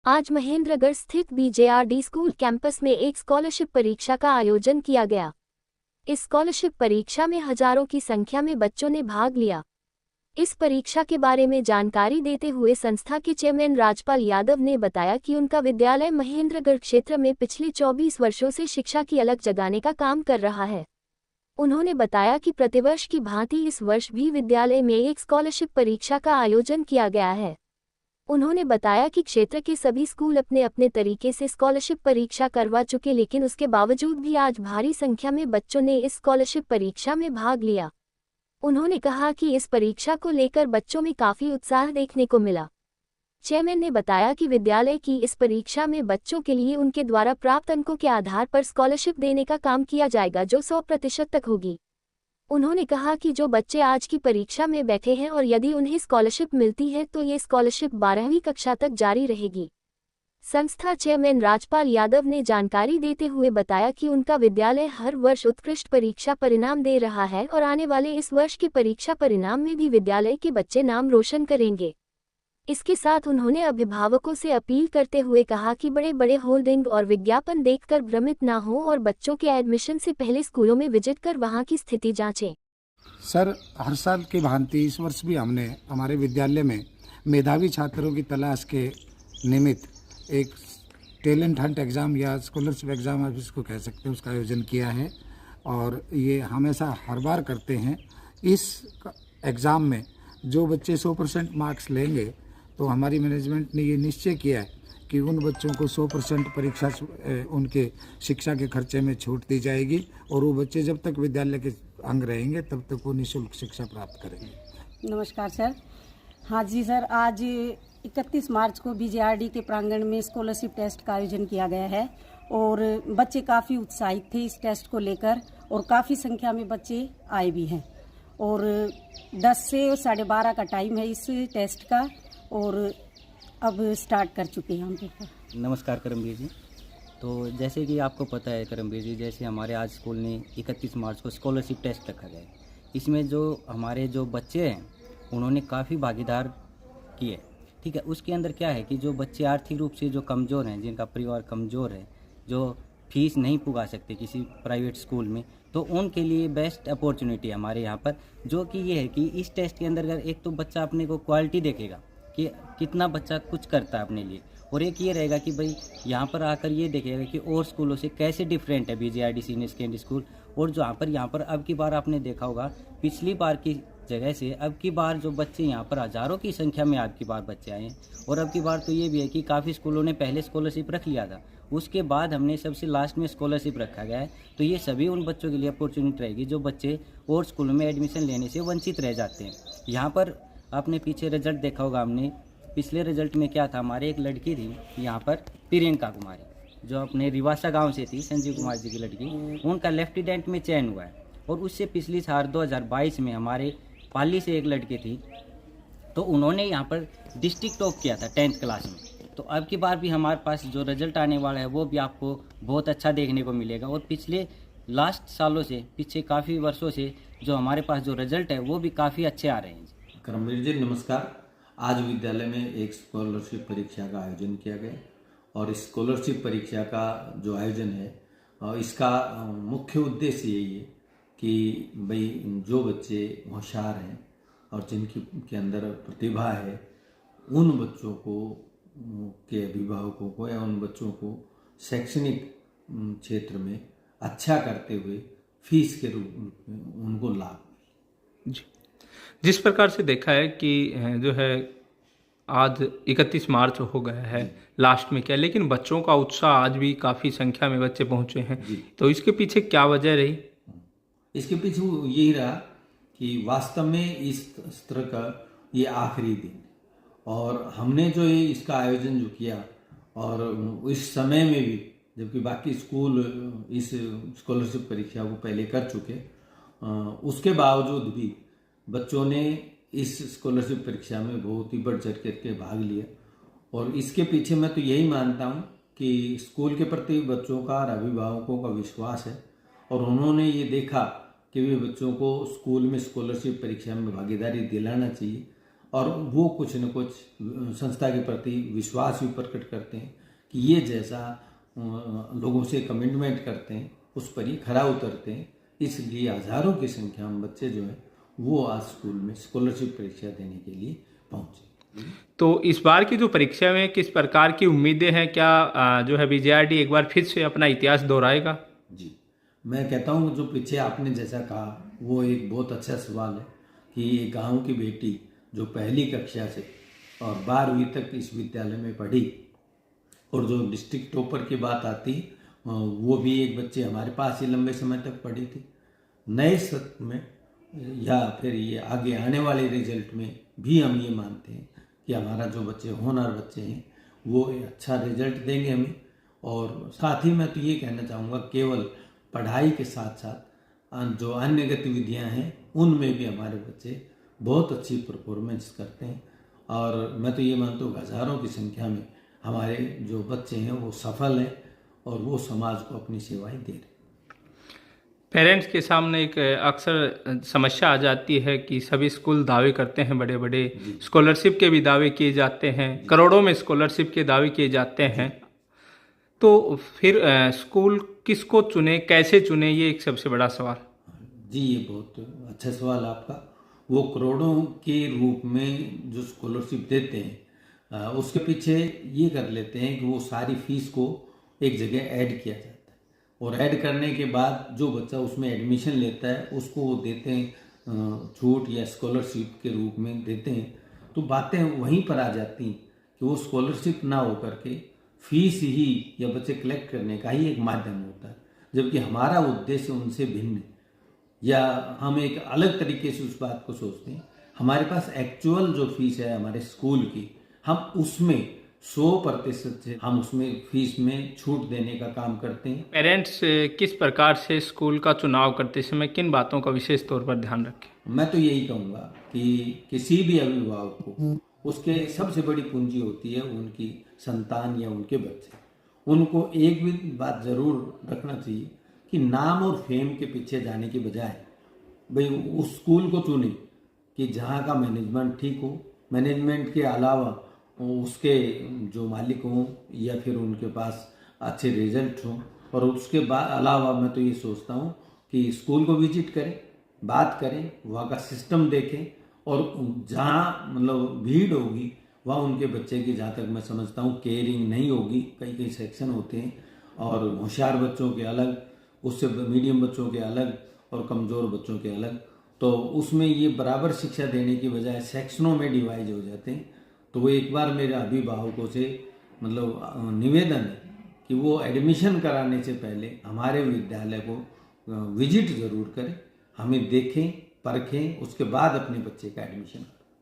आज महेंद्रगढ़ स्थित बीजेआरडी school campus में एक स्कॉलरशिप परीक्षा का आयोजन किया गया। इस स्कॉलरशिप परीक्षा में हजारों की संख्या में बच्चों ने भाग लिया। इस परीक्षा के बारे में जानकारी देते हुए संस्था के चेयरमैन राजपाल यादव ने बताया कि उनका विद्यालय महेंद्रगढ़ क्षेत्र में पिछले 24 वर्षों से शिक्षा की अलख जगाने का काम कर रहा है। उन्होंने बताया कि प्रतिवर्ष की भांति इस वर्ष भी विद्यालय में एक स्कॉलरशिप परीक्षा का आयोजन किया गया है। उन्होंने बताया कि क्षेत्र के सभी स्कूल अपने अपने तरीके से स्कॉलरशिप परीक्षा करवा चुके, लेकिन उसके बावजूद भी आज भारी संख्या में बच्चों ने इस स्कॉलरशिप परीक्षा में भाग लिया। उन्होंने कहा कि इस परीक्षा को लेकर बच्चों में काफी उत्साह देखने को मिला। चेयरमैन ने बताया कि विद्यालय की इस परीक्षा में बच्चों के लिए उनके द्वारा प्राप्त अंकों के आधार पर स्कॉलरशिप देने का काम किया जाएगा, जो 100% तक होगी। उन्होंने कहा कि जो बच्चे आज की परीक्षा में बैठे हैं और यदि उन्हें स्कॉलरशिप मिलती है तो ये स्कॉलरशिप 12वीं कक्षा तक जारी रहेगी। संस्था चेयरमैन राजपाल यादव ने जानकारी देते हुए बताया कि उनका विद्यालय हर वर्ष उत्कृष्ट परीक्षा परिणाम दे रहा है और आने वाले इस वर्ष के परीक्षा परिणाम में भी विद्यालय के बच्चे नाम रोशन करेंगे। इसके साथ उन्होंने अभिभावकों से अपील करते हुए कहा कि बड़े बड़े होर्डिंग और विज्ञापन देखकर भ्रमित ना हो और बच्चों के एडमिशन से पहले स्कूलों में विजिट कर वहां की स्थिति जांचें। सर, हर साल की भांति इस वर्ष भी हमने हमारे विद्यालय में मेधावी छात्रों की तलाश के निमित्त एक टैलेंट हंट एग्ज़ाम या स्कॉलरशिप एग्ज़ाम आप इसको कह सकते हैं, उसका आयोजन किया है और ये हमेशा हर बार करते हैं। इस एग्ज़ाम में जो बच्चे 100% मार्क्स लेंगे तो हमारी मैनेजमेंट ने ये निश्चय किया है कि उन बच्चों को 100% परीक्षा उनके शिक्षा के खर्चे में छूट दी जाएगी और वो बच्चे जब तक विद्यालय के अंग रहेंगे तब तक वो निःशुल्क शिक्षा प्राप्त करेंगे। नमस्कार सर। हाँ जी सर, आज 31 मार्च को बीजेआरडी के प्रांगण में स्कॉलरशिप टेस्ट का आयोजन किया गया है और बच्चे काफ़ी उत्साहित थे इस टेस्ट को लेकर और काफ़ी संख्या में बच्चे आए भी हैं और 10 से 12:30 का टाइम है इस टेस्ट का और अब स्टार्ट कर चुके हैं हम पेपर। नमस्कार करमवीर जी। तो जैसे कि आपको पता है करमवीर जी, जैसे हमारे आज स्कूल ने 31 मार्च को स्कॉलरशिप टेस्ट रखा गया है। इसमें जो हमारे जो बच्चे हैं उन्होंने काफ़ी भागीदार किए, ठीक है। उसके अंदर क्या है कि जो बच्चे आर्थिक रूप से जो कमज़ोर हैं, जिनका परिवार कमज़ोर है, जो फीस नहीं पुगा सकते किसी प्राइवेट स्कूल में, तो उनके लिए बेस्ट अपॉर्चुनिटी है हमारे यहाँ पर, जो कि ये है कि इस टेस्ट के अंदर एक तो बच्चा अपने को क्वालिटी देखेगा कि कितना बच्चा कुछ करता है अपने लिए, और एक ये रहेगा कि भाई यहाँ पर आकर ये देखेगा कि और स्कूलों से कैसे डिफरेंट है बीजेआरडी सीनियर सेकेंडरी स्कूल। और जो यहाँ पर अब की बार आपने देखा होगा पिछली बार की जगह से अब की बार जो बच्चे यहाँ पर हज़ारों की संख्या में अब की बार बच्चे आए हैं। और अब की बार तो ये भी है कि काफ़ी स्कूलों ने पहले स्कॉलरशिप रख लिया था, उसके बाद हमने सबसे लास्ट में स्कॉलरशिप रखा गया है। तो ये सभी उन बच्चों के लिए अपॉर्चुनिटी रहेगी जो बच्चे और स्कूलों में एडमिशन लेने से वंचित रह जाते हैं। यहाँ पर आपने पीछे रिजल्ट देखा होगा, हमने पिछले रिजल्ट में क्या था, हमारे एक लड़की थी यहाँ पर प्रियंका कुमारी, जो अपने रिवासा गांव से थी, संजीव कुमार जी की लड़की, उनका लेफ्टिनेंट में चयन हुआ है। और उससे पिछली साल 2022 में हमारे पाली से एक लड़की थी, तो उन्होंने यहाँ पर डिस्ट्रिक्ट टॉप किया था 10th क्लास में। तो अब की बार भी हमारे पास जो रिजल्ट आने वाला है वो भी आपको बहुत अच्छा देखने को मिलेगा। और पिछले लास्ट सालों से, पीछे काफ़ी वर्षों से जो हमारे पास जो रिजल्ट है वो भी काफ़ी अच्छे आ रहे हैं। करमवीर जी नमस्कार। आज विद्यालय में एक स्कॉलरशिप परीक्षा का आयोजन किया गया और इस स्कॉलरशिप परीक्षा का जो आयोजन है इसका मुख्य उद्देश्य यही है कि भाई जो बच्चे होशियार हैं और जिनकी के अंदर प्रतिभा है, उन बच्चों को के अभिभावकों को या उन बच्चों को शैक्षणिक क्षेत्र में अच्छा करते हुए फीस के रूप में उनको लाभ। जी, जिस प्रकार से देखा है कि जो है आज 31 मार्च हो गया है लास्ट में क्या, लेकिन बच्चों का उत्साह आज भी काफ़ी संख्या में बच्चे पहुंचे हैं, तो इसके पीछे क्या वजह रही? इसके पीछे यही रहा कि वास्तव में इस तरह का ये आखिरी दिन और हमने जो ये इसका आयोजन जो किया और इस समय में भी जबकि बाकी स्कूल इस स्कॉलरशिप परीक्षा को पहले कर चुके, उसके बावजूद भी बच्चों ने इस स्कॉलरशिप परीक्षा में बहुत ही बढ़ चढ़ करके भाग लिया। और इसके पीछे मैं तो यही मानता हूँ कि स्कूल के प्रति बच्चों का और अभिभावकों का विश्वास है और उन्होंने ये देखा कि वे बच्चों को स्कूल में स्कॉलरशिप परीक्षा में भागीदारी दिलाना चाहिए और वो कुछ न कुछ संस्था के प्रति विश्वास भी प्रकट करते हैं कि ये जैसा लोगों से कमिटमेंट करते हैं उस पर ही खरा उतरते हैं। इसलिए हज़ारों की संख्या में बच्चे जो हैं वो आज स्कूल में स्कॉलरशिप परीक्षा देने के लिए पहुँचे। तो इस बार की जो परीक्षा में किस प्रकार की उम्मीदें हैं? क्या जो है बीजेआरडी एक बार फिर से अपना इतिहास दोहराएगा? जी, मैं कहता हूँ जो पीछे आपने जैसा कहा वो एक बहुत अच्छा सवाल है कि ये गांव की बेटी जो पहली कक्षा से और 12वीं तक इस विद्यालय में पढ़ी और जो डिस्ट्रिक्ट टॉपर की बात आती वो भी एक बच्चे हमारे पास ही लंबे समय तक पढ़ी थी। नए सत्र में या फिर ये आगे आने वाले रिजल्ट में भी हम ये मानते हैं कि हमारा जो बच्चे होनहार बच्चे हैं वो अच्छा रिजल्ट देंगे हमें। और साथ ही मैं तो ये कहना चाहूँगा केवल पढ़ाई के साथ साथ जो अन्य गतिविधियाँ हैं उनमें भी हमारे बच्चे बहुत अच्छी परफॉर्मेंस करते हैं। और मैं तो ये मानता हूँ हज़ारों की संख्या में हमारे जो बच्चे हैं वो सफल हैं और वो समाज को अपनी सेवाएं दे रहे हैं। पेरेंट्स के सामने एक अक्सर समस्या आ जाती है कि सभी स्कूल दावे करते हैं, बड़े बड़े स्कॉलरशिप के भी दावे किए जाते हैं, करोड़ों में स्कॉलरशिप के दावे किए जाते हैं। तो फिर स्कूल किसको चुने, कैसे चुने, ये एक सबसे बड़ा सवाल। जी, ये बहुत अच्छा सवाल आपका। वो करोड़ों के रूप में जो स्कॉलरशिप देते हैं उसके पीछे ये कर लेते हैं कि वो सारी फीस को एक जगह ऐड किया जाता है और ऐड करने के बाद जो बच्चा उसमें एडमिशन लेता है उसको वो देते हैं छूट या स्कॉलरशिप के रूप में देते हैं। तो बातें वहीं पर आ जाती हैं कि वो स्कॉलरशिप ना हो करके फीस ही या बच्चे कलेक्ट करने का ही एक माध्यम होता है, जबकि हमारा उद्देश्य उनसे भिन्न है या हम एक अलग तरीके से उस बात को सोचते हैं। हमारे पास एक्चुअल जो फीस है हमारे स्कूल की, हम उसमें 100% से हम उसमें फीस में छूट देने का काम करते हैं। पेरेंट्स किस प्रकार से स्कूल का चुनाव करते समय किन बातों का विशेष तौर पर ध्यान रखें? मैं तो यही कहूँगा कि किसी भी अभिभावक को उसके सबसे बड़ी पूंजी होती है उनकी संतान या उनके बच्चे। उनको एक भी बात ज़रूर रखना चाहिए कि नाम और फेम के पीछे जाने की बजाय भाई उस स्कूल को चुने कि जहाँ का मैनेजमेंट ठीक हो, मैनेजमेंट के अलावा उसके जो मालिक हों या फिर उनके पास अच्छे रिजल्ट हों। और उसके बाद अलावा मैं तो ये सोचता हूँ कि स्कूल को विजिट करें, बात करें, वहाँ का सिस्टम देखें और जहाँ मतलब भीड़ होगी वहाँ उनके बच्चे की, जहाँ तक मैं समझता हूँ, केयरिंग नहीं होगी। कई कई सेक्शन होते हैं और होशियार बच्चों के अलग, उससे मीडियम बच्चों के अलग और कमज़ोर बच्चों के अलग। तो उसमें ये बराबर शिक्षा देने की बजाय सेक्शनों में डिवाइड हो जाते हैं। तो वो एक बार मेरे अभिभावकों से मतलब निवेदन है कि वो एडमिशन कराने से पहले हमारे विद्यालय को विजिट ज़रूर करें, हमें देखें, परखें, उसके बाद अपने बच्चे का एडमिशन